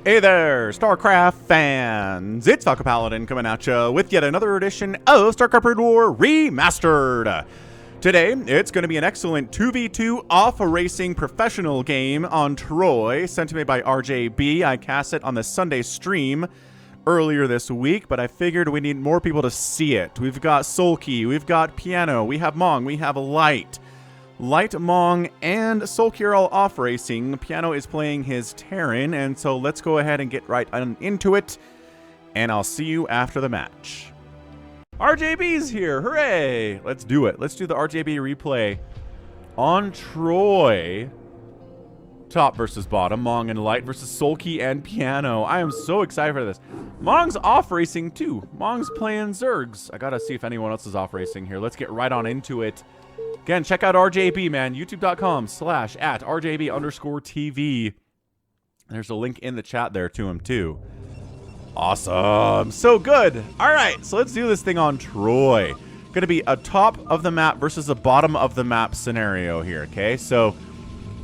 Hey there, StarCraft fans! It's Falcon Paladin coming at you with yet another edition of StarCraft Brood War Remastered. Today, it's going to be an excellent 2v2 off-racing professional game on Troy, sent to me by RJB. I cast it on the Sunday stream earlier this week, but I figured we need more people to see it. We've got SOULKEY, we've got Piano, we have MONG, we have Light. Light, MONG, and SOULKEY are all off-racing. Piano is playing his Terran, and so let's go ahead and get right into it, and I'll see you after the match. RJB's here! Hooray! Let's do it. Let's do the RJB replay on Troy. Top versus bottom, MONG and Light versus SOULKEY and Piano. I am so excited for this. MONG's off-racing too. MONG's playing Zergs. I gotta see if anyone else is off-racing here. Let's get right on into it. Again, check out RJB, man. YouTube.com/@RJB_TV. There's a link in the chat there to him, too. Awesome. So good. All right, so let's do this thing on Troy. Going to be a top of the map versus a bottom of the map scenario here, okay? So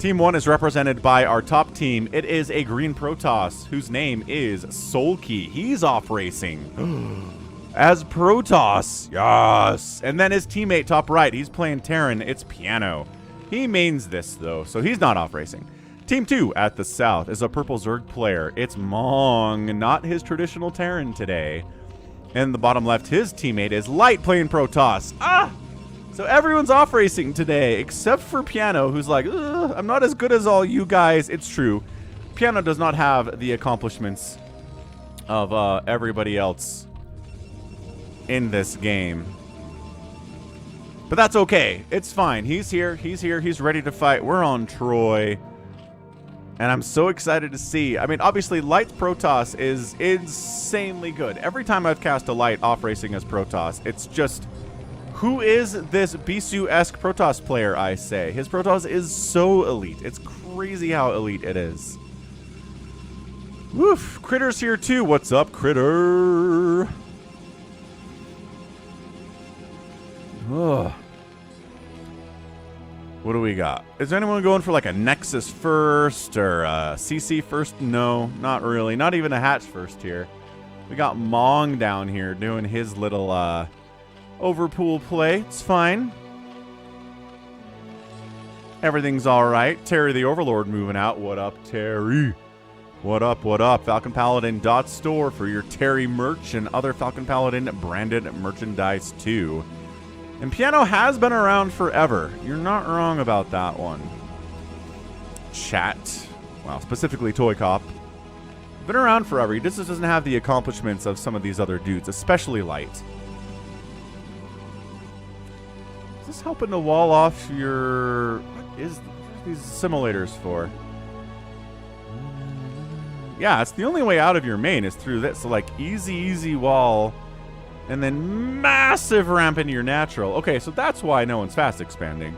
Team 1 is represented by our top team. It is a green Protoss whose name is SOULKEY. He's off-racing. As Protoss, yes. And then his teammate top right, he's playing Terran. It's Piano. He mains this though, so he's not off racing. Team 2 at the south is a purple Zerg player. It's MONG, not his traditional Terran today. And the bottom left, his teammate is Light playing Protoss. So everyone's off racing today, except for Piano, who's like, I'm not as good as all you guys. It's true. Piano does not have the accomplishments of everybody else in this game. But that's okay. It's fine. He's here. He's here. He's ready to fight. We're on Troy. And I'm so excited to see. I mean, obviously, Light's Protoss is insanely good. Every time I've cast a Light off-racing as Protoss, it's just, who is this Bisu-esque Protoss player, I say? His Protoss is so elite. It's crazy how elite it is. Woof. Critter's here, too. What's up, Critter? Ugh. What do we got? Is anyone going for like a Nexus first or a CC first? No, not really. Not even a Hatch first here. We got MONG down here doing his little overpool play. It's fine. Everything's all right. Terry the Overlord moving out. What up, Terry? What up, what up? FalconPaladin.store for your Terry merch and other Falcon Paladin branded merchandise too. And Piano has been around forever. You're not wrong about that one. Chat. Well, specifically Toy Cop. Been around forever. He just doesn't have the accomplishments of some of these other dudes, especially Light. Is this helping to wall off your... What is these simulators for? Yeah, it's the only way out of your main is through this. So, like, easy wall... And then massive ramp into your natural. Okay, so that's why no one's fast expanding.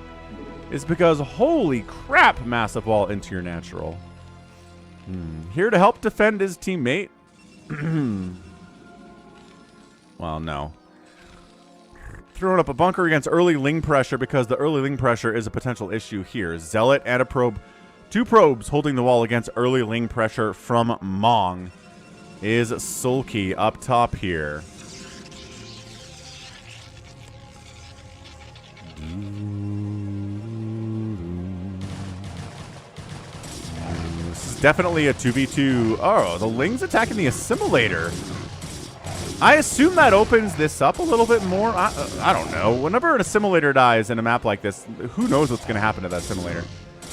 Is because, holy crap, massive wall into your natural. Here to help defend his teammate. Well, no. Throwing up a bunker against early Ling pressure because the early Ling pressure is a potential issue here. Zealot and a probe. 2 probes holding the wall against early Ling pressure from MONG. Is SOULKEY up top here. This is definitely a 2v2. Oh, the Ling's attacking the assimilator. I assume that opens this up a little bit more. I don't know. Whenever an assimilator dies in a map like this, who knows what's going to happen to that assimilator?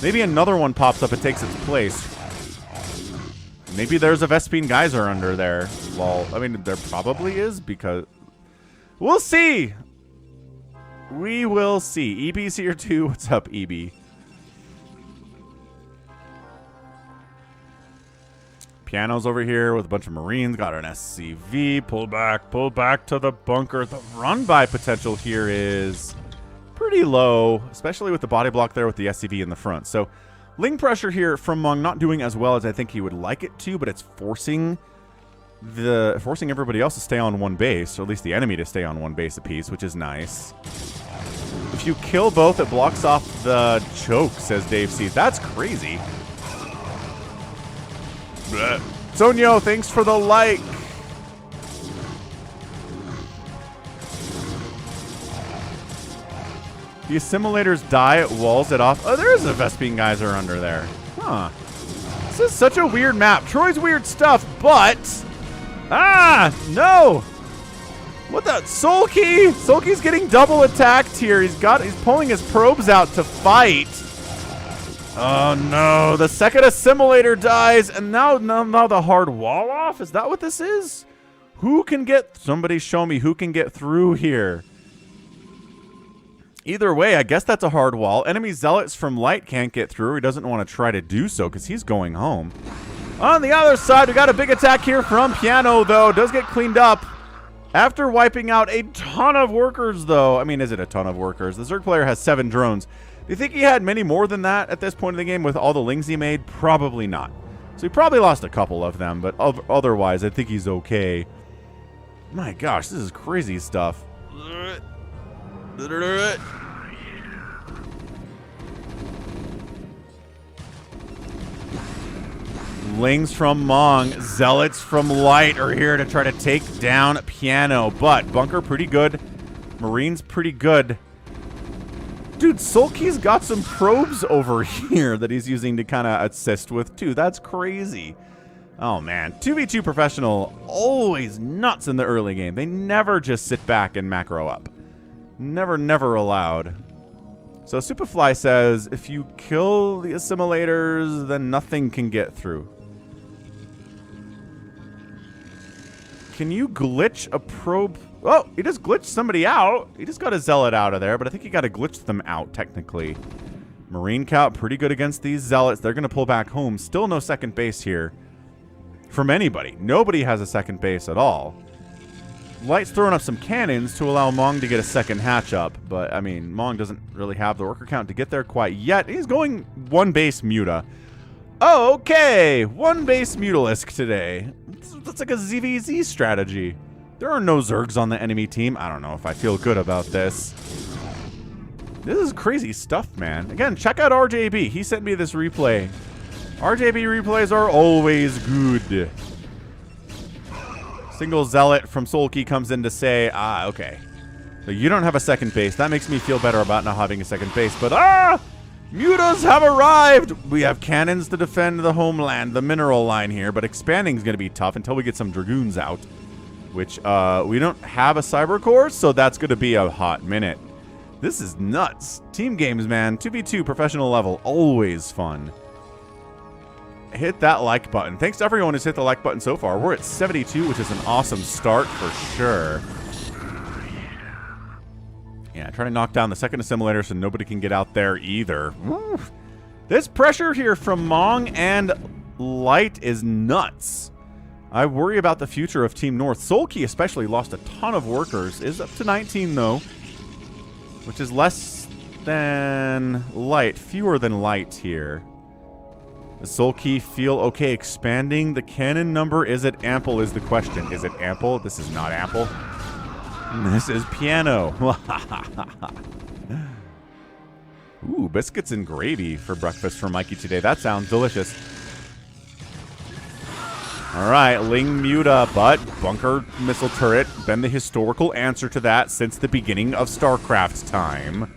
Maybe another one pops up and takes its place. Maybe there's a Vespine Geyser under there. Well, I mean, there probably is because... We'll see! We will see. EB's here too. What's up, EB? Piano's over here with a bunch of Marines. Got an SCV. Pull back to the bunker. The run-by potential here is pretty low, especially with the body block there with the SCV in the front. So, Ling pressure here from MONG not doing as well as I think he would like it to, but it's forcing everybody else to stay on one base, or at least the enemy to stay on one base apiece, which is nice. If you kill both, it blocks off the choke, says Dave C. That's crazy. Blech. Sonyo, thanks for the like. The assimilators die, it walls it off. Oh, there is a Vespene geyser under there. Huh. This is such a weird map. Troy's weird stuff, but... Ah! No! What the? SOULKEY! SOULKEY's getting double attacked here. He's pulling his probes out to fight. Oh no, the second assimilator dies, and now the hard wall off? Is that what this is? Who can get... Somebody show me who can get through here. Either way, I guess that's a hard wall. Enemy zealots from light can't get through. He doesn't want to try to do so because he's going home. On the other side, we got a big attack here from Piano, though. Does get cleaned up after wiping out a ton of workers, though. I mean, is it a ton of workers? The Zerg player has 7 drones. Do you think he had many more than that at this point in the game with all the lings he made? Probably not. So he probably lost a couple of them, but otherwise, I think he's okay. My gosh, this is crazy stuff. Lings from Mong, zealots from light are here to try to take down Piano, but Bunker pretty good, Marine's pretty good. Dude, SOULKEY's got some probes over here that he's using to kind of assist with too. That's crazy. Oh man, 2v2 professional, always nuts in the early game. They never just sit back and macro up. Never allowed. So Superfly says, if you kill the assimilators, then nothing can get through. Can you glitch a probe? Oh, he just glitched somebody out. He just got a zealot out of there, but I think he got to glitch them out, technically. Marine count, pretty good against these zealots. They're going to pull back home. Still no second base here from anybody. Nobody has a second base at all. Light's throwing up some cannons to allow Mong to get a second hatch up, but, I mean, Mong doesn't really have the worker count to get there quite yet. He's going one base Muta. Oh, okay. One base Mutalisk today. That's like a ZVZ strategy. There are no Zergs on the enemy team. I don't know if I feel good about this. This is crazy stuff, man. Again, check out RJB. He sent me this replay. RJB replays are always good. Single zealot from SOULKEY comes in to say, okay. So you don't have a second base. That makes me feel better about not having a second base. But, Mutas have arrived! We have cannons to defend the homeland, the mineral line here, but expanding is going to be tough until we get some Dragoons out. Which, we don't have a Cyber Core, so that's going to be a hot minute. This is nuts. Team games, man. 2v2 professional level. Always fun. Hit that like button. Thanks to everyone who's hit the like button so far. We're at 72, which is an awesome start for sure. Yeah, trying to knock down the second assimilator so nobody can get out there either. Woo. This pressure here from Mong and Light is nuts. I worry about the future of Team North. SOULKEY especially lost a ton of workers. Is up to 19 though, which is less than Light. Fewer than Light here. Does SOULKEY feel okay expanding? The cannon number, is it ample is the question. Is it ample? This is not ample. This is Piano. Ooh, biscuits and gravy for breakfast for Mikey today. That sounds delicious. All right, Ling Muta, but Bunker missile turret. Been the historical answer to that since the beginning of StarCraft time.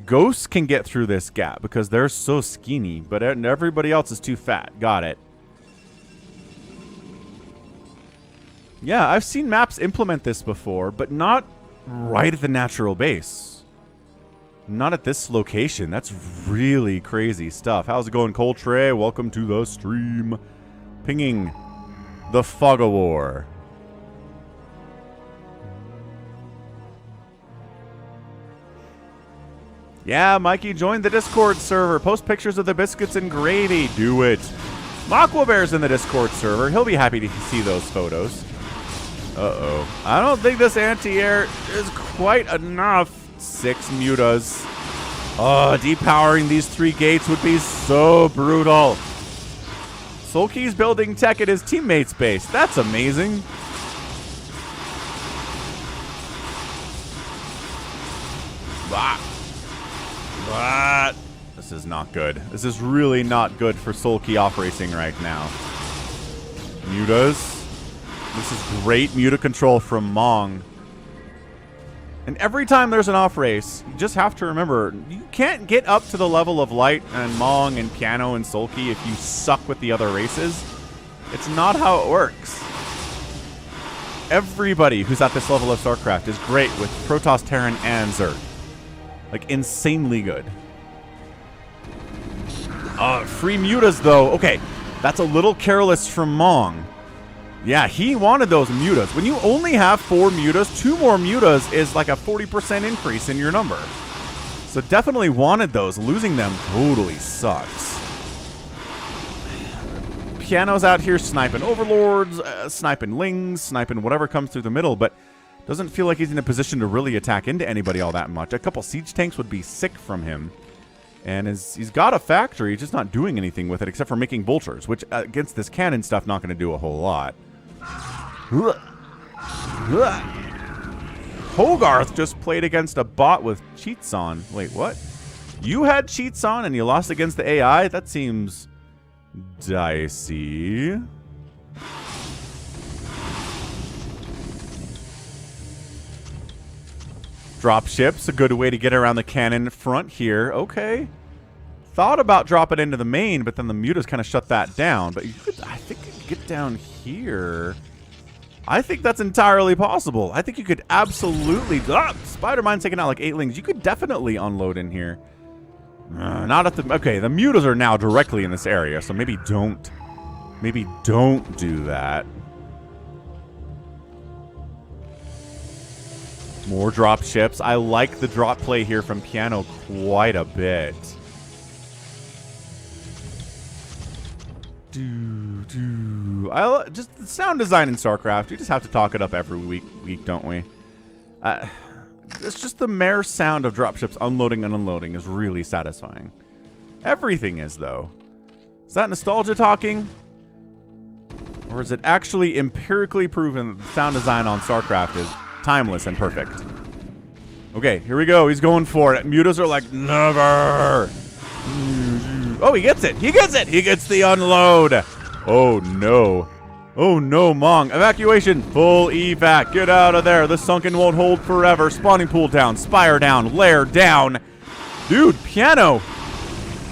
Ghosts can get through this gap because they're so skinny, but everybody else is too fat. Got it. Yeah, I've seen maps implement this before, but not right at the natural base. Not at this location. That's really crazy stuff. How's it going, Coltrane? Welcome to the stream. Pinging the Fog of War. Yeah, Mikey, join the Discord server. Post pictures of the biscuits and gravy. Do it. Aquabear's in the Discord server. He'll be happy to see those photos. Uh-oh. I don't think this anti-air is quite enough. 6 mutas. Oh, depowering these 3 gates would be so brutal. SOULKEY's building tech at his teammate's base. That's amazing. What? This is not good. This is really not good for SOULKEY off-racing right now. Mutas. This is great muta control from MONG. And every time there's an off-race, you just have to remember, you can't get up to the level of Light and MONG and Piano and SOULKEY if you suck with the other races. It's not how it works. Everybody who's at this level of StarCraft is great with Protoss, Terran, and Zerg. Like, insanely good. Free mutas, though. Okay, that's a little careless from MONG. Yeah, he wanted those mutas. When you only have 4 mutas, 2 more mutas is like a 40% increase in your number. So definitely wanted those. Losing them totally sucks. Piano's out here sniping overlords, sniping lings, sniping whatever comes through the middle, but doesn't feel like he's in a position to really attack into anybody all that much. A couple siege tanks would be sick from him. And he's got a factory, just not doing anything with it except for making vultures, which against this cannon stuff not going to do a whole lot. Hogarth just played against a bot with cheats on. Wait, what? You had cheats on and you lost against the AI? That seems dicey. Drop ships, a good way to get around the cannon front here. Okay. Thought about dropping into the main, but then the mutas kind of shut that down. But you could, I think you could get down here. I think that's entirely possible. I think you could absolutely... Spider-Mine's taking out like 8 lings. You could definitely unload in here. Not at the... Okay, the mutas are now directly in this area, so maybe don't... Maybe don't do that. More drop ships. I like the drop play here from Piano quite a bit. Just the sound design in StarCraft. You just have to talk it up every week, don't we? It's just the mere sound of dropships unloading and unloading is really satisfying. Everything is, though. Is that nostalgia talking? Or is it actually empirically proven that the sound design on StarCraft is timeless and perfect? Okay, here we go. He's going for it. Mutas are like, never. Oh, he gets it. He gets it. He gets the unload. Oh, no. Oh, no, MONG. Evacuation. Full evac. Get out of there. The sunken won't hold forever. Spawning pool down. Spire down. Lair down. Dude, Piano.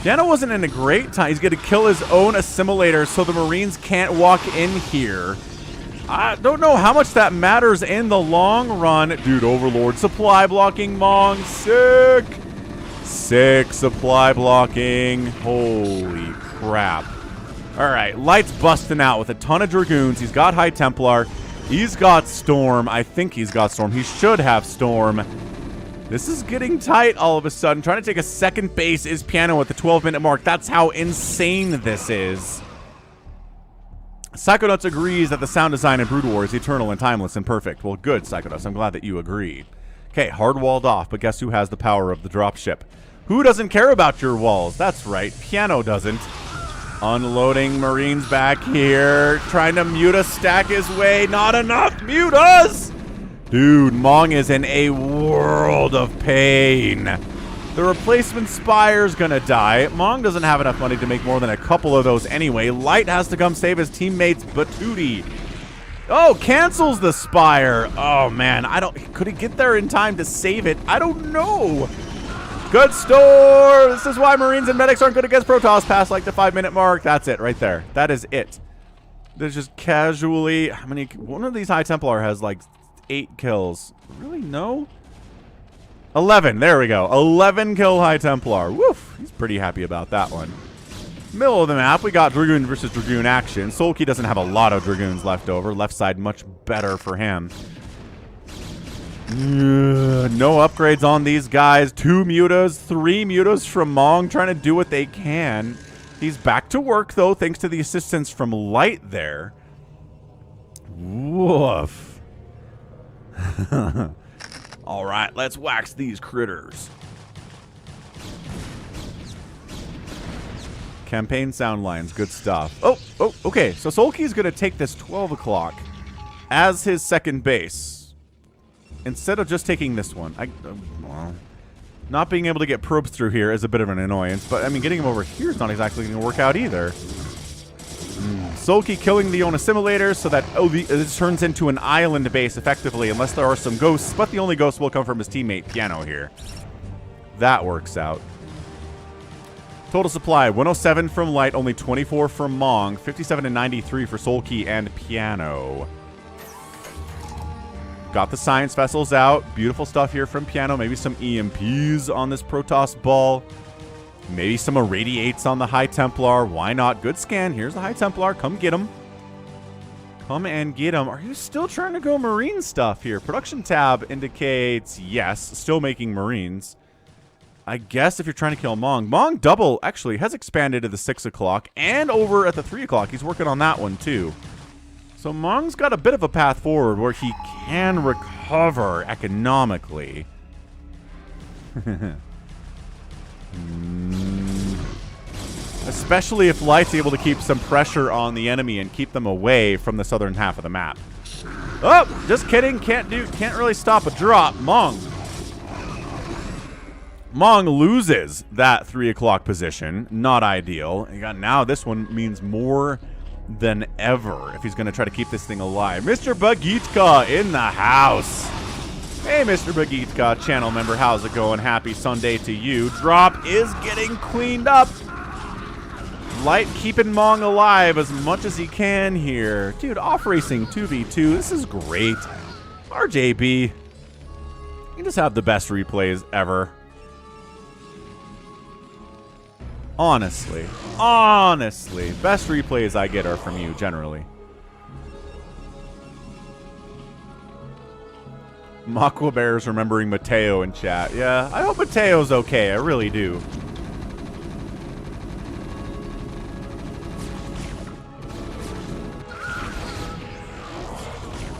Piano wasn't in a great time. He's going to kill his own assimilator so the Marines can't walk in here. I don't know how much that matters in the long run. Dude, Overlord. Supply blocking MONG. Sick. Sick supply blocking. Holy crap. Alright, Light's busting out with a ton of Dragoons. He's got High Templar. He's got Storm. I think he's got Storm. He should have Storm. This is getting tight all of a sudden. Trying to take a second base is Piano at the 12-minute mark. That's how insane this is. Psychonauts agrees that the sound design in Brood War is eternal and timeless and perfect. Well, good, Psychonauts. I'm glad that you agree. Okay, hard walled off, but guess who has the power of the dropship? Who doesn't care about your walls? That's right, Piano doesn't. Unloading Marines back here. Trying to muta stack his way. Not enough mutas! Dude, MONG is in a world of pain. The replacement Spire's gonna die. MONG doesn't have enough money to make more than a couple of those anyway. Light has to come save his teammates Batooty. Oh, cancels the Spire. Oh, man. Could he get there in time to save it? I don't know. Good store. This is why Marines and medics aren't good against Protoss past like the 5-minute mark. That's it right there. That is it. There's just casually... How many... One of these High Templar has like 8 kills. Really? No? 11. There we go. 11 kill High Templar. Woof. He's pretty happy about that one. Middle of the map, we got Dragoon versus Dragoon action. SOULKEY doesn't have a lot of Dragoons left over. Left side much better for him. No upgrades on these guys. 2 mutas, 3 mutas from MONG trying to do what they can. He's back to work, though, thanks to the assistance from Light there. Woof. All right, let's wax these critters. Campaign sound lines, good stuff. Oh, okay. So SOULKEY's going to take this 12 o'clock as his second base. Instead of just taking this one. Not being able to get probes through here is a bit of an annoyance, but I mean, getting him over here is not exactly going to work out either. SOULKEY killing the assimilator so that this turns into an island base effectively, unless there are some ghosts, but the only ghost will come from his teammate Piano here. That works out. Total supply, 107 from Light, only 24 from MONG, 57 and 93 for SOULKEY and Piano. Got the science vessels out. Beautiful stuff here from Piano. Maybe some EMPs on this Protoss ball. Maybe some irradiates on the High Templar. Why not? Good scan. Here's the High Templar. Come get him. Come and get him. Are you still trying to go Marine stuff here? Production tab indicates yes. Still making Marines. I guess if you're trying to kill Mong. Mong double actually has expanded to the 6 o'clock and over at the 3 o'clock. He's working on that one too. So Mong's got a bit of a path forward where he can recover economically. Especially if Light's able to keep some pressure on the enemy and keep them away from the southern half of the map. Oh, just kidding. Can't really stop a drop. Mong loses that 3 o'clock position. Not ideal. Now this one means more than ever if he's going to try to keep this thing alive. Mr. Bagitka in the house. Hey, Mr. Bagitka, channel member, how's it going? Happy Sunday to you. Drop is getting cleaned up. Light keeping Mong alive as much as he can here. Dude, off racing 2v2. This is great. RJB, you just have the best replays ever. Honestly, best replays I get are from you, generally. Makwa Bear's remembering Mateo in chat. Yeah, I hope Mateo's okay. I really do.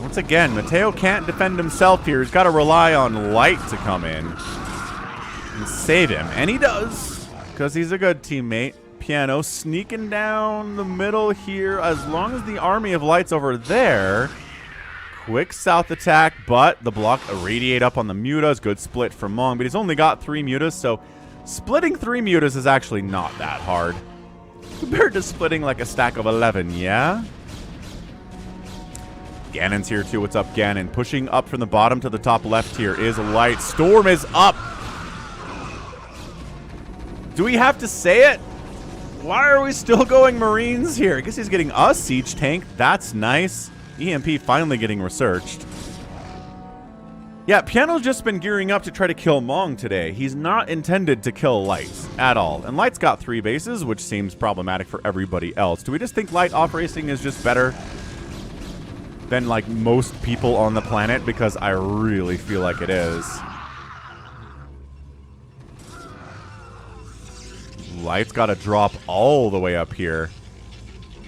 Once again, Mateo can't defend himself here. He's got to rely on Light to come in and save him. And he does, because he's a good teammate. Piano sneaking down the middle here. As long as the army of Light's over there. Quick south attack, but the block irradiate up on the mutas. Good split from Mong, but he's only got 3 mutas, so splitting 3 mutas is actually not that hard. Compared to splitting like a stack of 11, yeah? Ganon's here too. What's up, Ganon? Pushing up from the bottom to the top left here is Light. Storm is up. Do we have to say it? Why are we still going Marines here? I guess he's getting a siege tank. That's nice. EMP finally getting researched. Yeah, Piano's just been gearing up to try to kill Mong today. He's not intended to kill Light at all. And Light's got 3 bases, which seems problematic for everybody else. Do we just think Light off racing is just better than like most people on the planet? Because I really feel like it is. Light's got to drop all the way up here.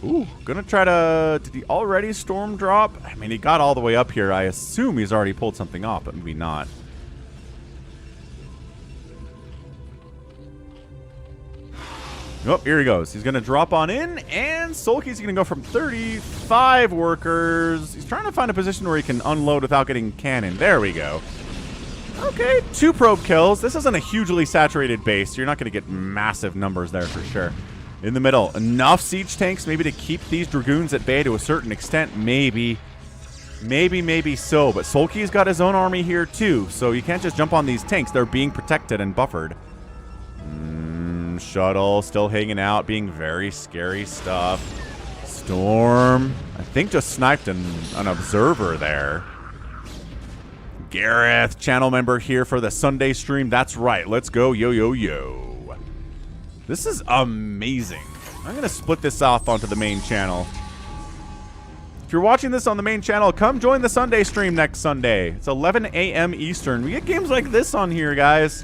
Ooh, gonna try to... Did he already storm drop? I mean, he got all the way up here. I assume he's already pulled something off, but maybe not. Oh, here he goes. He's gonna drop on in, and SOULKEY's gonna go from 35 workers. He's trying to find a position where he can unload without getting cannon. There we go. Okay, 2 probe kills. This isn't a hugely saturated base, so you're not gonna get massive numbers there for sure. In the middle, enough siege tanks maybe to keep these Dragoons at bay to a certain extent. Maybe so. But SOULKEY's got his own army here too, so you can't just jump on these tanks. They're being protected and buffered. Shuttle still hanging out, being very scary stuff. Storm, I think, just sniped an observer there. Gareth, channel member here for the Sunday stream. That's right. Let's go, yo. This is amazing. I'm going to split this off onto the main channel. If you're watching this on the main channel, come join the Sunday stream next Sunday. It's 11 a.m. Eastern. We get games like this on here, guys.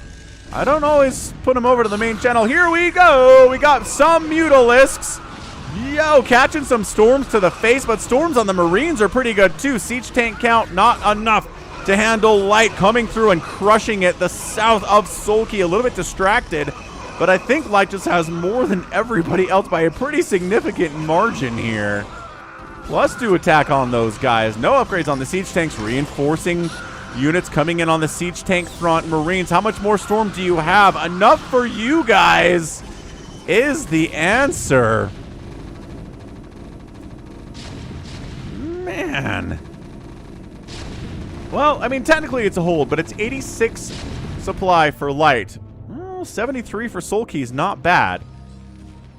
I don't always put them over to the main channel. Here we go. We got some Mutalisks. Yo, catching some storms to the face, but storms on the Marines are pretty good too. Siege tank count, not enough to handle Light coming through and crushing it. The south of SOULKEY, a little bit distracted. But I think Light just has more than everybody else by a pretty significant margin here. Plus 2 attack on those guys. No upgrades on the siege tanks, reinforcing Units coming in on the siege tank front. Marines, how much more storm do you have? Enough for you guys is the answer. Man. Well, I mean, technically it's a hold, but it's 86 supply for light. Well, 73 for SOULKEY is not bad.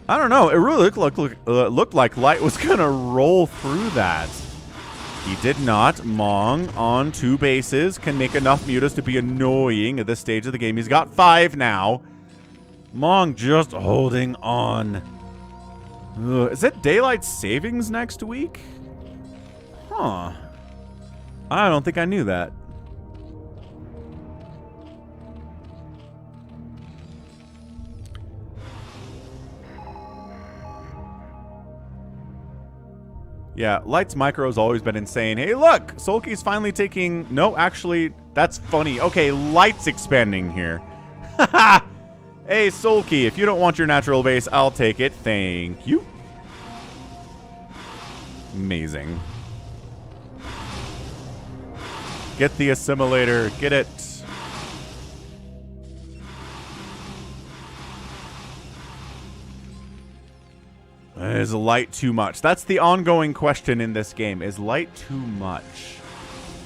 I don't know. It really looked like light was going to roll through that. He did not. Mong on 2 bases can make enough mutas to be annoying at this stage of the game. He's got 5 now. Mong just holding on. Is it daylight savings next week? Huh. I don't think I knew that. Yeah, Light's micro has always been insane. Hey, look! SOULKEY's finally taking... No, actually, that's funny. Okay, Light's expanding here. Haha! Hey, SOULKEY, if you don't want your natural base, I'll take it. Thank you. Amazing. Get the assimilator. Get it. Is light too much? That's the ongoing question in this game. Is light too much?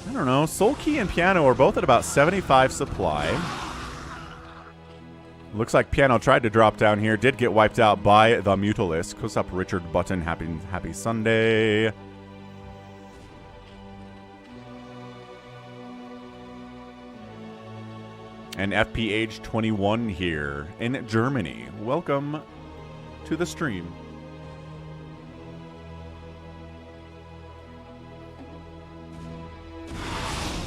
I don't know. SOULKEY and Piano are both at about 75 supply. Looks like Piano tried to drop down here. Did get wiped out by the Mutalisk. What's up, Richard Button? Happy Sunday. And FPH 21 here in Germany. Welcome to the stream.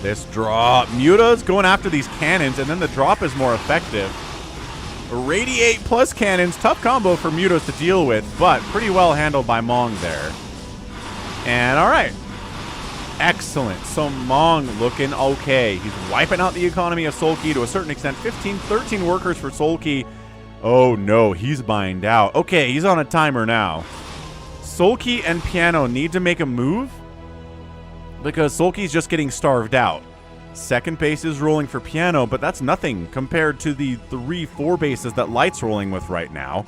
This drop. Muta's going after these cannons, and then the drop is more effective. Radiate plus cannons. Tough combo for Mutas to deal with, but pretty well handled by Mong there. And all right. Excellent. So Mong looking okay. He's wiping out the economy of SOULKEY to a certain extent. 13 workers for SOULKEY. Oh no, he's mined out. Okay, he's on a timer now. SOULKEY and Piano need to make a move because SOULKEY's just getting starved out. Second base is rolling for Piano, but that's nothing compared to the 3-4 bases that Light's rolling with right now.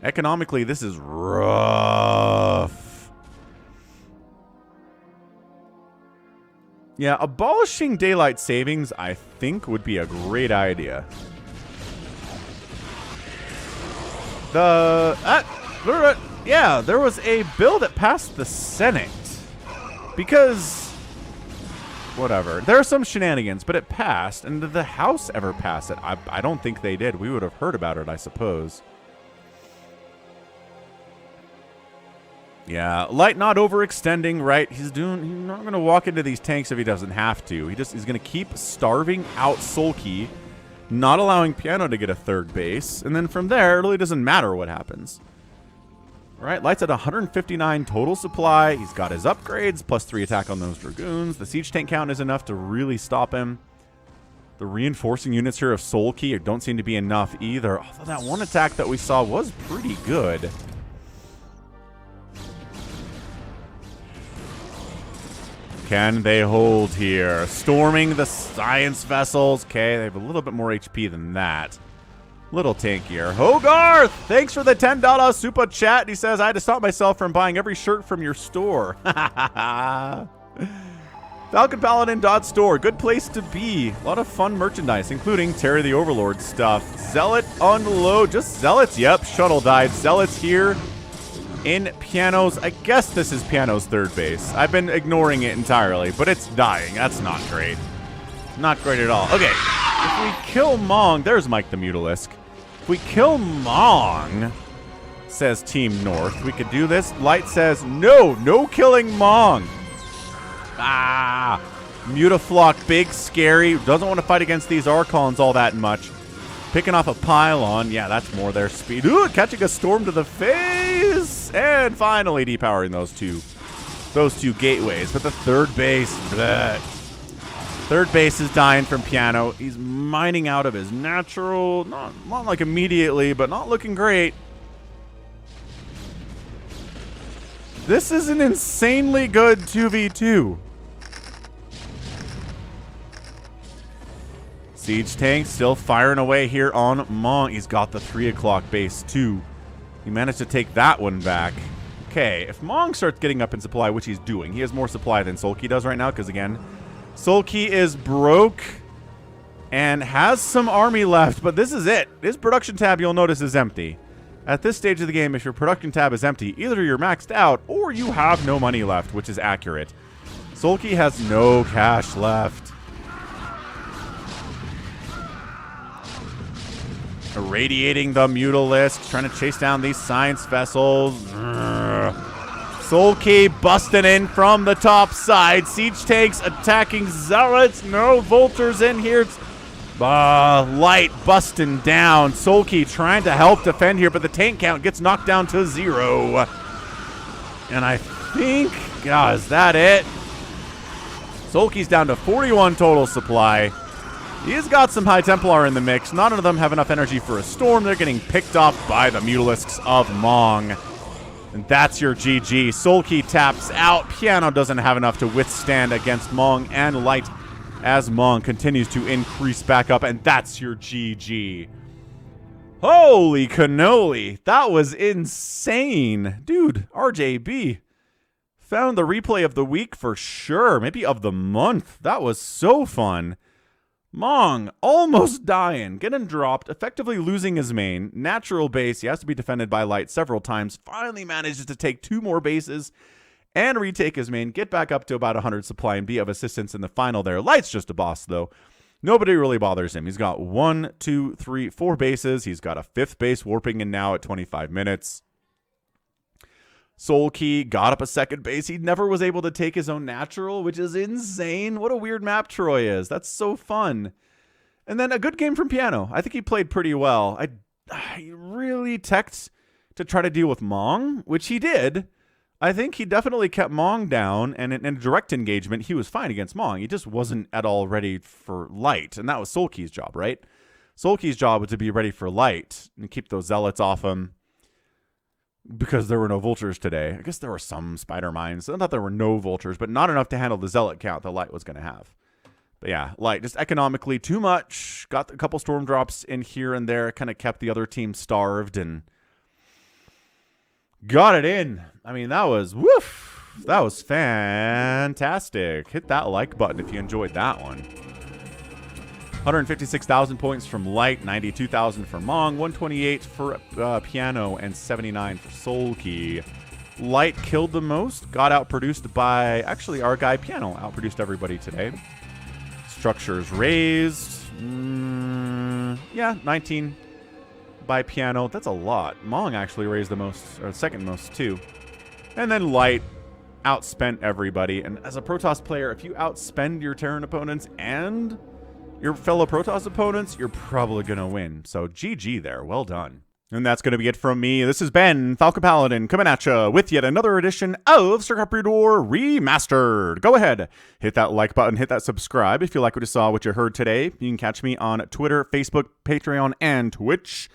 Economically, this is rough. Yeah, abolishing daylight savings, I think, would be a great idea. Yeah, there was a bill that passed the Senate. Because, whatever. There are some shenanigans, but it passed. And did the House ever pass it? I don't think they did. We would have heard about it, I suppose. Yeah, Light not overextending, right? He's not going to walk into these tanks if he doesn't have to. He's going to keep starving out SOULKEY, not allowing Piano to get a third base. And then from there, it really doesn't matter what happens. All right, Light's at 159 total supply. He's got his upgrades, +3 attack on those Dragoons. The siege tank count is enough to really stop him. The reinforcing units here of SOULKEY don't seem to be enough either. Although that one attack that we saw was pretty good. Can they hold here? Storming the science vessels. Okay, they have a little bit more HP than that. Little tankier. Hogarth, thanks for the $10 super chat. He says, I had to stop myself from buying every shirt from your store. Falcon Paladin .store. Good place to be. A lot of fun merchandise, including Terry the Overlord stuff. Zealot unload. Just Zealots. Yep, shuttle died. Zealots here in Piano's. I guess this is Piano's third base. I've been ignoring it entirely, but it's dying. That's not great. Not great at all. Okay, if we kill Mong, there's Mike the Mutalisk. If we kill Mong, says Team North, we could do this. Light says, no killing Mong. Ah, Mutaflock, big, scary, doesn't want to fight against these Archons all that much. Picking off a pylon, yeah, that's more their speed. Ooh, catching a storm to the face, and finally depowering those two gateways. But the third base, bleh. Third base is dying from Piano. He's mining out of his natural, not like immediately, but not looking great. This is an insanely good 2v2. Siege tank still firing away here on Mong. He's got the 3 o'clock base too. He managed to take that one back. Okay, if Mong starts getting up in supply, which he's doing, he has more supply than SOULKEY does right now, because again, SOULKEY is broke and has some army left, but this is it. His production tab, you'll notice, is empty. At this stage of the game, if your production tab is empty, either you're maxed out or you have no money left, which is accurate. SOULKEY has no cash left. Irradiating the Mutalisk, trying to chase down these science vessels. SOULKEY busting in from the top side. Siege tanks attacking zealots. No vultures in here. Light busting down. SOULKEY trying to help defend here, but the tank count gets knocked down to 0. And I think, God, is that it? SOULKEY's down to 41 total supply. He's got some High Templar in the mix. None of them have enough energy for a storm. They're getting picked off by the Mutalisks of Mong. And that's your GG. SOULKEY taps out. Piano doesn't have enough to withstand against Mong and Light as Mong continues to increase back up. And that's your GG. Holy cannoli. That was insane. Dude, RJB found the replay of the week for sure. Maybe of the month. That was so fun. Mong almost dying, getting dropped, effectively losing his main. Natural base, he has to be defended by Light several times. Finally manages to take 2 more bases and retake his main, get back up to about 100 supply and be of assistance in the final there. Light's just a boss though. Nobody really bothers him. He's got 1, 2, 3, 4 bases. He's got a 5th base warping in now at 25 minutes. SOULKEY got up a 2nd base. He never was able to take his own natural, which is insane. What a weird map Troy is. That's so fun. And then a good game from Piano. I think he played pretty well. He really teched to try to deal with Mong, which he did. I think he definitely kept Mong down, and in a direct engagement, he was fine against Mong. He just wasn't at all ready for Light, and that was SOULKEY's job, right? SOULKEY's job was to be ready for Light and keep those zealots off him. Because there were no vultures today. I guess there were some spider mines. I thought there were no vultures, but not enough to handle the zealot count that Light was going to have. But yeah, Light just economically too much. Got a couple storm drops in here and there. Kind of kept the other team starved and got it in. I mean, that was woof. That was fantastic. Hit that like button if you enjoyed that one. 156,000 points from Light, 92,000 for Mong, 128 for Piano, and 79 for SOULKEY. Light killed the most, got outproduced by, actually, our guy Piano outproduced everybody today. Structures raised. Yeah, 19 by Piano. That's a lot. Mong actually raised the most, or second most, too. And then Light outspent everybody. And as a Protoss player, if you outspend your Terran opponents and your fellow Protoss opponents, you're probably going to win. So GG there. Well done. And that's going to be it from me. This has been Falcon Paladin coming at you with yet another edition of StarCraft Breed War Remastered. Go ahead, hit that like button, hit that subscribe if you like what you saw, what you heard today. You can catch me on Twitter, Facebook, Patreon, and Twitch,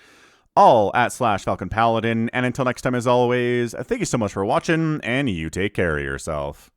all at /Falcon Paladin. And until next time, as always, thank you so much for watching, and you take care of yourself.